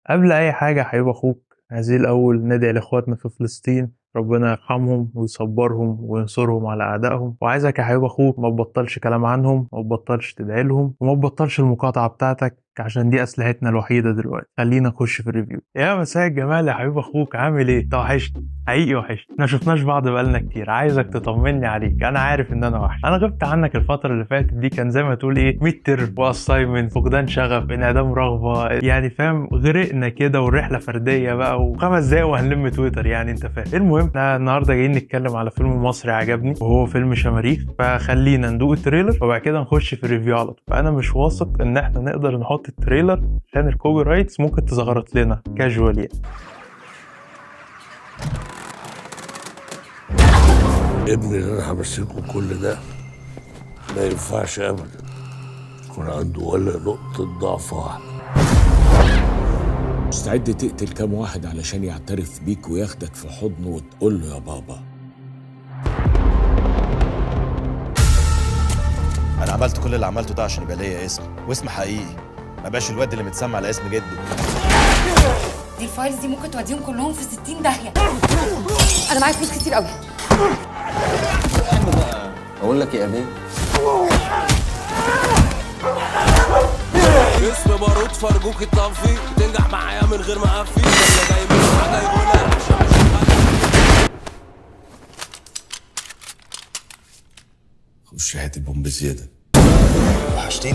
قبل أي حاجة حبيب أخوك عايزين الأول ندعي لإخواتنا في فلسطين، ربنا يرحمهم ويصبرهم وينصرهم على أعدائهم. وعايزك يا حبيب أخوك ما تبطلش كلام عنهم، ما تبطلش تدعي لهم، وما تبطلش المقاطعة بتاعتك عشان دي أسلحتنا الوحيدة دلوقتي. خلينا نخش في الريفيو. يا مساء الجمال يا حبيب أخوك، عامل إيه؟ أنت وحشني حقيقي، وحشني. ما شفناش بعض بقالنا كتير، عايزك تطمني عليك. أنا عارف إن أنا وحش، أنا غبت عنك الفترة اللي فاتت دي، كان زي ما تقول إيه، ميد ترم وأسايمنت، فقدان شغف، انعدام رغبة، يعني فاهم، غرقنا كده والرحلة فردية بقى، وخمس دقايق وهنلم تويتر، يعني أنت فاهم. المهم احنا النهارده جايين نتكلم على فيلم مصري عجبني وهو فيلم شماريخ، فخلينا ندوق التريلر وبعد كده نخش في الريفيو على طول. فأنا مش واثق إن احنا نقدر نحط التريلر عشان الكوبي رايتس ممكن تزغرط لنا كاجوال يعني. ابني اللي انا همسكه كل ده ما ينفعش ابدا يكون عنده ولا نقطة ضعف واحدة. مستعد تقتل كام واحد علشان يعترف بيك وياخدك في حضنه وتقول له يا بابا؟ انا عملت كل اللي عملته ده عشان يبقى ليا اسم واسم حقيقي، ما بقاش الواد اللي متسمى على اسم جده. دي الفايلز دي ممكن توديهم كلهم في 60 داهيه. انا معايا فلوس كتير قوي. اقول لك يا امين، اسم بارود فرجوك الطفي تنجح معايا من غير ما اقفي، ولا جاي من حاجه يقولها عشان خش هات البومب زياده. وحشتني.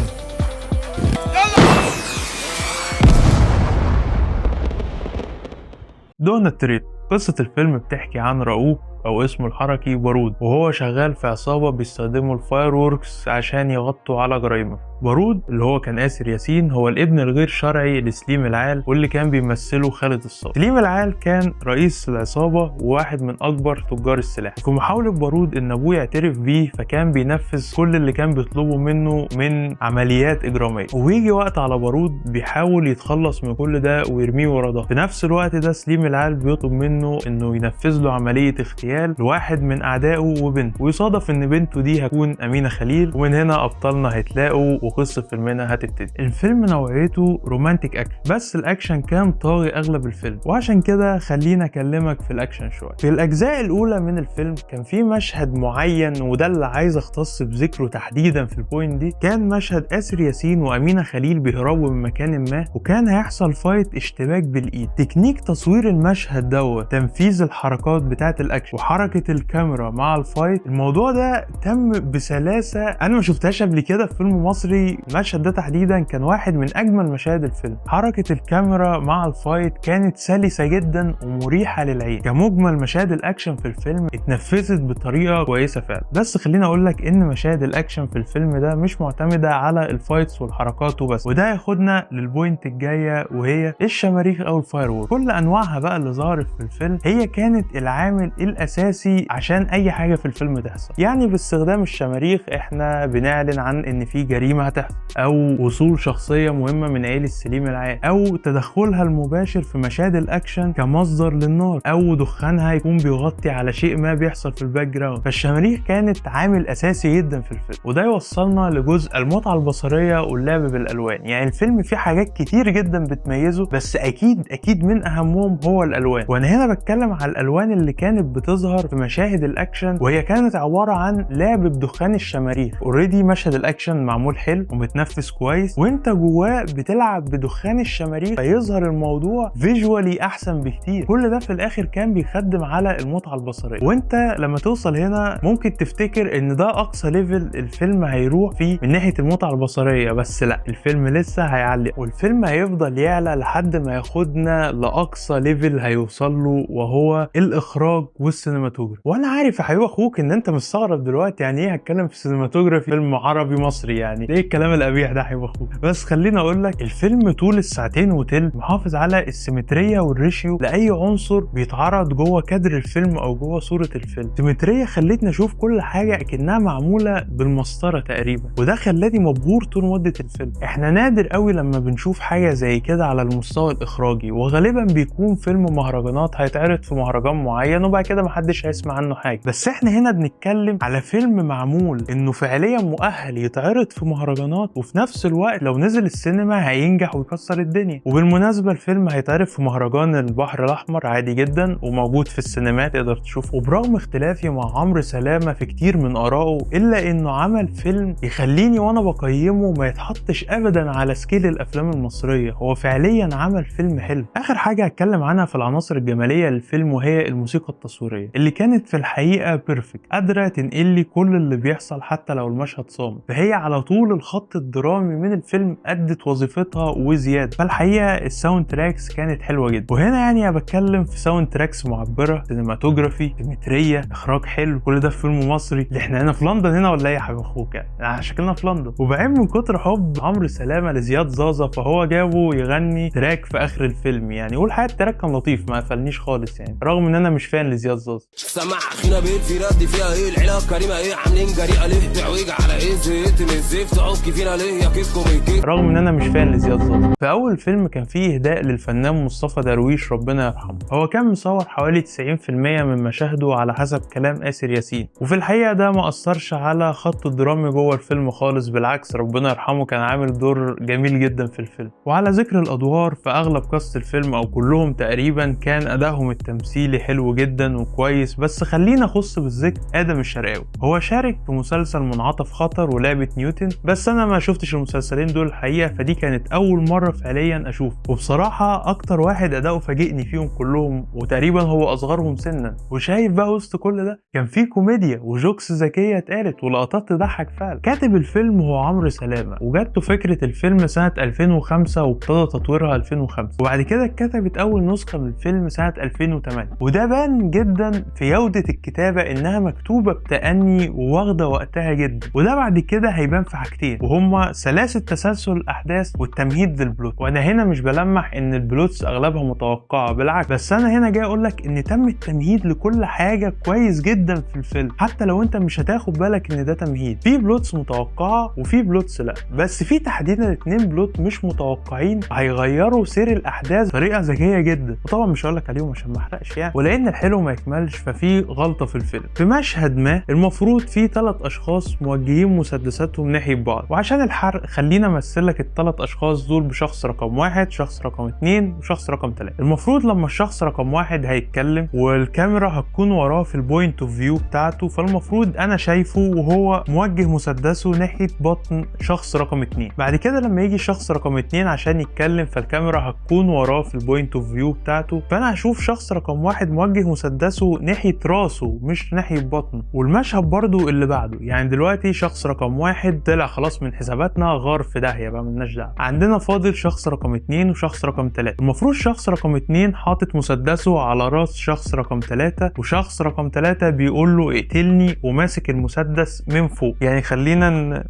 دون التريلر. قصة الفيلم بتحكي عن رؤوف أو اسمه الحركي بارود، وهو شغال في عصابة بيستخدموا الفاير ووركس عشان يغطوا على جرايمه. بارود اللي هو كان آسر ياسين هو الابن الغير شرعي لسليم العال، واللي كان بيمثله خالد الصاوي. سليم العال كان رئيس العصابة وواحد من أكبر تجار السلاح. في محاولة بارود إن أبوه يعترف بيه، فكان بينفذ كل اللي كان بيطلبه منه من عمليات إجرامية، ويجي وقت على بارود بيحاول يتخلص من كل ده ويرميه ورا ظهره. في نفس الوقت ده سليم العال بيطلب منه إنه ينفذ له عملية اغتيال لواحد من أعدائه وبنته، ويصادف إن بنته دي هتكون أمينة خليل، ومن هنا أبطالنا هيتلاقوا وقصة فيلمنا هتبتدي. الفيلم نوعيته رومانتيك أكشن، بس الأكشن كان طاغي أغلب الفيلم، وعشان كده خلينا أكلمك في الأكشن شوية. في الأجزاء الأولى من الفيلم كان في مشهد معين، وده اللي عايز أختص بذكره تحديدا في البوينت دي، كان مشهد آسر ياسين وأمينة خليل بيهربوا من مكان ما، وكان هيحصل فايت اشتباك بالإيد. تكنيك تصوير المشهد دوت، تنفيذ الحركات بتاعة الأكشن وحركة الكاميرا مع الفايت، الموضوع ده تم بسلاسة أنا ما شفتهاش قبل كده في فيلم مصري. المشهد ده تحديدا كان واحد من أجمل مشاهد الفيلم. حركة الكاميرا مع الفايت كانت سلسة جدا ومريحة للعين. كمجمل مشاهد الأكشن في الفيلم اتنفذت بطريقة كويسة فعلا. بس خليني أقول لك إن مشاهد الأكشن في الفيلم ده مش معتمدة على الفايتس والحركات وبس، وده ياخدنا للبوينت الجاية، وهي الشماريخ أو الفاير وورك. كل أنواعها بقى اللي ظهرت في الفيلم هي كانت العامل الأساسي عشان أي حاجة في الفيلم تحصل. يعني باستخدام الشماريخ احنا بنعلن عن إن في جريمة هتحصل، او وصول شخصيه مهمه من عيله سليم العال، او تدخلها المباشر في مشاهد الاكشن كمصدر للنار، او دخانها يكون بيغطي على شيء ما بيحصل في الباك جراوند. فالشماريخ كانت عامل اساسي جدا في الفيلم، وده يوصلنا لجزء المتعه البصريه واللعب بالالوان. يعني الفيلم فيه حاجات كتير جدا بتميزه، بس اكيد من اهمهم هو الالوان. وانا هنا بتكلم على الالوان اللي كانت بتظهر في مشاهد الاكشن، وهي كانت عباره عن لعب بدخان الشماريخ. اوريدي مشهد الاكشن معمول حلو ومتنفس كويس، وانت جواه بتلعب بدخان الشماريخ، فيظهر الموضوع فيجوالي احسن بكتير. كل ده في الاخر كان بيخدم على المتعه البصريه. وانت لما توصل هنا ممكن تفتكر ان ده اقصى ليفل الفيلم هيروح فيه من ناحيه المتعه البصريه، بس لا، الفيلم لسه هيعلي، والفيلم هيفضل يعلى لحد ما ياخدنا لاقصى ليفل هيوصل له، وهو الاخراج والسينماتوجرافي. وانا عارف يا حبيب اخوك ان انت مستغرب دلوقتي، يعني ايه هتكلم في سينماتوجرافي فيلم عربي مصري؟ يعني ليه الكلام القبيح ده يا حبيب اخوك؟ بس خليني اقول لك، الفيلم طول الساعتين وتلت محافظ على السيمتريه والريشيو لاي عنصر بيتعرض جوه كادر الفيلم او جوه صوره الفيلم. السيمتريه خلتني اشوف كل حاجه اكنها معموله بالمسطره تقريبا، وده خلاني مبهور طول مده الفيلم. احنا نادر قوي لما بنشوف حاجه زي كده على المستوى الاخراجي، وغالبا بيكون فيلم مهرجانات هيتعرض في مهرجان معين وبعد كده محدش هيسمع عنه حاجه. بس احنا هنا بنتكلم على فيلم معمول انه فعليا مؤهل يتعرض في مهرجانات، وفي نفس الوقت لو نزل السينما هينجح ويكسر الدنيا. وبالمناسبه الفيلم هيتعرض في مهرجان البحر الاحمر عادي جدا، وموجود في السينمات تقدر تشوفه. وبرغم اختلافي مع عمرو سلامه في كتير من ارائه، الا انه عمل فيلم يخليني وانا بقيمه ما يتحطش ابدا على سكيل الافلام المصريه. هو فعليا عمل فيلم حلو. اخر حاجه هتكلم عنها في العناصر الجماليه للفيلم وهي الموسيقى التصويريه اللي كانت في الحقيقه بيرفكت، قادره تنقل لي كل اللي بيحصل حتى لو المشهد صامت. فهي على طول الخط الدرامي من الفيلم ادت وظيفتها وزياده. فالحقيقه الساوند تراكس كانت حلوه جدا. وهنا يعني بتكلم في ساوند تراكس معبره، سينماتوجرافي، سيمتريه، اخراج حلو. كل ده في فيلم مصري. اللي احنا هنا في لندن هنا ولا ايه يا حبيب اخوك؟ يعني شكلنا في لندن. وبعين من كتر حب عمرو سلامه لزياد زازا فهو جابه يغني تراك في اخر الفيلم. يعني قول حاجه التراك كان لطيف ما قفلنيش خالص يعني، رغم ان انا مش فان لزياد زازا. سمع اخينا بيت في رد فيها ايه العلاقه كريمه ايه عاملين جريئه ليه تعويج على ايه زهقت من الزفت عك فينا ليه يا كيفكم ايه رغم ان انا مش فان لزياد زازا. في اول فيلم كان فيه اهداء للفنان مصطفى درويش ربنا يرحمه. هو كان مصور حوالي 90% من مشاهده على حسب كلام آسر ياسين، وفي الحقيقه ده ما اثرش على خط الدرامي جوه الفيلم خالص، بالعكس ربنا يرحمه كان عامل دور جميل جدا في الفيلم. وعلى ذكر الادوار فاغلب كاست الفيلم او كلهم تقريبا كان ادائهم التمثيلي حلو جدا وكويس. بس خلينا اخص بالذكر ادم الشرقاوي. هو شارك في مسلسل منعطف خطر ولعبه نيوتن، بس انا ما شفتش المسلسلين دول الحقيقه، فدي كانت اول مره فعليا اشوف. وبصراحه اكتر واحد اداؤه فاجئني فيهم كلهم، وتقريبا هو اصغرهم سنا. وشايف بقى وسط كل ده كان فيه كوميديا وجوكس ذكيه اتقالت ولقطات تضحك فعلا. كاتب الفيلم هو عمرو سلامه، وجاته فكره الفيلم سنه 2005 وابتدى تطويرها 2005، وبعد كده اتكتبت اول نسخه من الفيلم سنه 2008. وده بان جدا في جوده الكتابه انها مكتوبه بتأني وواخده وقتها جدا. وده بعد كده هيبان في حاجتين، وهما سلاسه تسلسل الاحداث والتمهيد للبلوت. وانا هنا مش بلمح ان البلوتس اغلبها متوقعه، بالعكس، بس انا هنا جاي اقول لك ان تم التمهيد لكل حاجه كويس جدا في الفيلم، حتى لو انت مش هتاخد بالك ان ده تمهيد. في بلوتس متوقعه وفي بلوتس لا، بس في تحديدا 2 بلوت مش متوقعين هيغيروا سير الاحداث بطريقه ذكيه جدا. وطبعا مش هقول لك عليهم عشان ما احرقش يعني، ولان الحلو ما يكملش ففي غلطه في الفيلم. في مشهد ما المفروض في 3 اشخاص موجهين مسدساتهم ناحيه بعض، وعشان الحرق خلينا امثل لك ال3 اشخاص دول بشخص رقم 1، شخص رقم 2 وشخص رقم 3. المفروض لما الشخص رقم 1 هيتكلم والكاميرا هتكون وراه في البوينت اوف فيو بتاعته، فالمفروض انا شايفه وهو موجه مسدسه ناحيه بطن شخص رقم 2. بعد كده لما يجي الشخص رقم 2 عشان يتكلم فالكاميرا هتكون وراه في البوينت اوف فيو بتاعته، فانا هشوف شخص رقم 1 موجه مسدسه ناحيه راسه مش ناحيه بطنه. والمشهد برضو اللي بعده، يعني دلوقتي شخص رقم 1 طلع خلاص من حساباتنا غار في داهيه بقى مالناش دعوه، عندنا فاضل شخص رقم 2 وشخص رقم 3. المفروض شخص رقم 2 حاطط مسدسه على راس شخص رقم 3، وشخص رقم 3 بيقول له اقتلني وماسك المسدس من فوق. يعني خلينا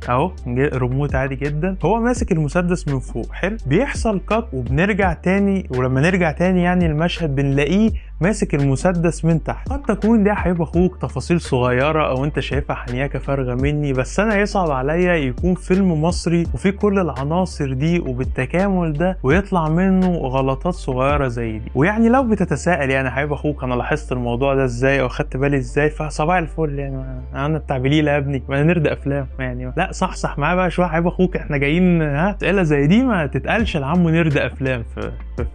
اهو ريموت عادي جدا، هو ماسك المسدس من فوق. حلو، بيحصل كات وبنرجع تاني، ولما نرجع تاني يعني المشهد بنلاقيه ماسك المسدس من تحت. قد تكون دي حبيب اخوك تفاصيل صغيره او انت شايفها حنياكه فارغه مني، بس انا يصعب عليا يكون فيلم مصري وفيه كل العناصر دي وبالتكامل ده ويطلع منه غلطات صغيره زي دي. ويعني لو بتتساءل يعني حبيب اخوك انا لاحظت الموضوع ده ازاي او خدت بالي ازاي، فصباح الفل يعني انا بتاع بليله يا ابني، ما نرد افلام يعني. لا صح معايا بقى شويه حبيب اخوك، احنا جايين اسئله زي دي ما تتقالش لعمو نرد افلام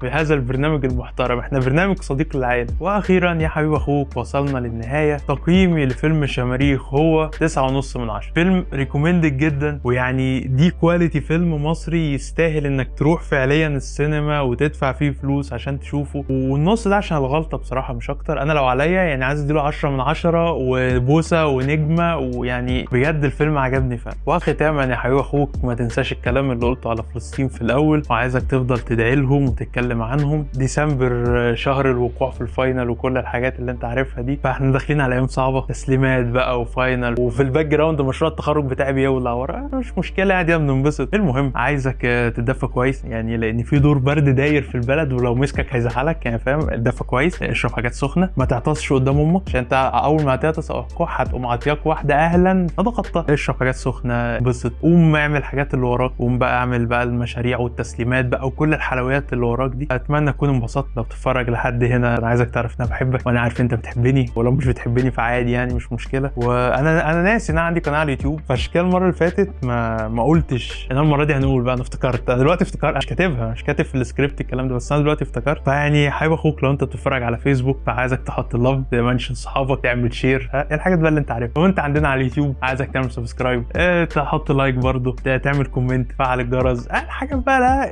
في هذا البرنامج المحترم، احنا برنامج صديق للعائله. واخيرا يا حبيب اخوك وصلنا للنهايه. تقييمي لفيلم شماريخ هو 9.5 من 10. فيلم ريكومندد جدا، ويعني دي كواليتي فيلم مصري يستاهل انك تروح فعليا السينما وتدفع فيه فلوس عشان تشوفه. والنص ده عشان الغلطه بصراحه مش اكتر. انا لو عليا يعني عايز اديله 10 من 10 وبوسه ونجمه، ويعني بجد الفيلم عجبني فعلا. وختاما يا حبيب اخوك ما تنساش الكلام اللي قلته على فلسطين في الاول، وعايزك تفضل تدعي لهم وتتكلم عنهم. ديسمبر شهر الوقوع في الفاينل وكل الحاجات اللي انت عارفها دي، فاحنا داخلين على ايام صعبه، تسليمات بقى وفاينل، وفي الباك جراوند مشروع التخرج بتاعي بيولع ورا، مش مشكله عادي بننبسط. المهم عايزك تدفى كويس يعني، لان في دور برد داير في البلد ولو مسكك هيزعلك يعني، فاهم؟ اتدفى كويس، اشرب حاجات سخنه، ما تعطسش قدام امك عشان انت اول ما هتعطس او كح هتقوم عاطياك واحده اهلا ضغطتها. اشرب حاجات سخنه، انبسط، قوم اعمل الحاجات اللي وراك، قوم بقى اعمل بقى المشاريع والتسليمات بقى وكل الحلويات اللي وراك دي. اتمنى تكون انبسطت. لو بتتفرج لحد هنا انا عايزك تعرف ان انا بحبك، وانا عارف انت بتحبني، ولو مش بتحبني فعادي يعني مش مشكله. وانا ناسي ان انا عندي قناه على اليوتيوب، فعشان كده المره اللي فاتت ما قلتش. انا المره دي هنقول بقى. انا افتكرت، انا دلوقتي افتكرت، مش كاتبها، مش كاتب في السكريبت الكلام ده، بس انا دلوقتي افتكرت. فيعني حابب اخوك لو انت بتتفرج على فيسبوك، فعايزك تحط لاف، تمنشن صحابك، تعمل شير، الحاجات بقى اللي انت عارفها. وانت عندنا على اليوتيوب عايزك تعمل سبسكرايب، تحط لايك برضو، تعمل كومنت، فعل الجرس، الحاجات بقى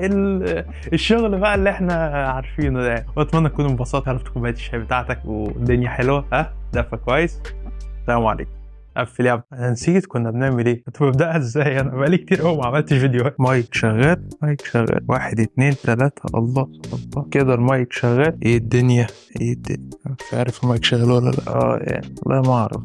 الشغل بقى اللي احنا عارفينه ده. واتمنى تكونوا انبسطتوا، عرفت كوبايه الشاي بتاعتك والدنيا حلوه، دفى كويس. السلام عليكم. قفل يا انا نسيت كنا بنعمل ايه، كنت ببدأها ازاي؟ انا بقالي كتير قوي ما عملتش فيديوهات. مايك شغال، مايك شغال، 1 2 3. الله كده المايك شغال. ايه الدنيا، مش عارف المايك شغال ولا لا. يعني والله ما اعرف.